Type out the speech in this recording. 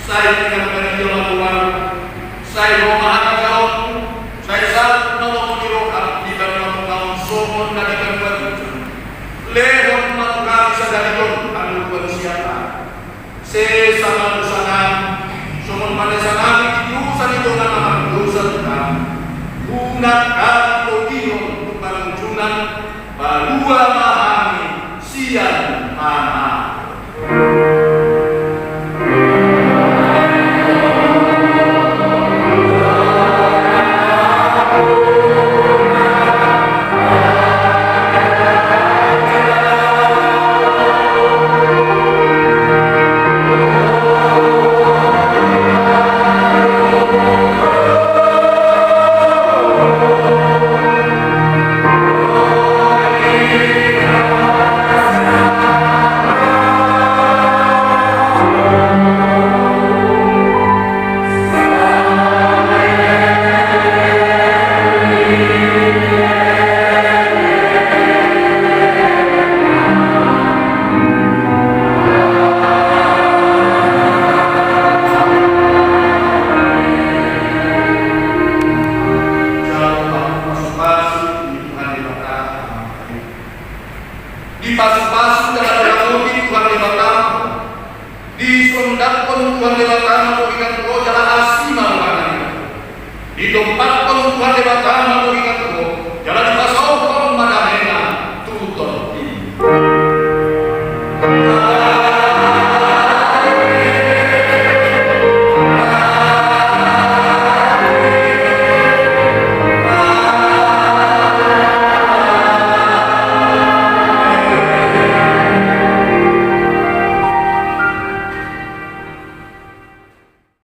Saya dengan penjelasan Tuhan, saya memahami kau, saya saat menolong diroham di dalam tahun somon dari berbentuk. Lehon mengkali sadarion anu persiapan. Sesama usaha, somon pada sangat diusaha itu nama dosa Tuhan. Unat atau dion berjunan, balua mahami sian mahal. Dipasung-pasung dalam rambut Tuhan lewat kamu, disondakkan Tuhan lewat kamu, berikan kau jalan asli malam, ditompakkan Tuhan lewat kamu,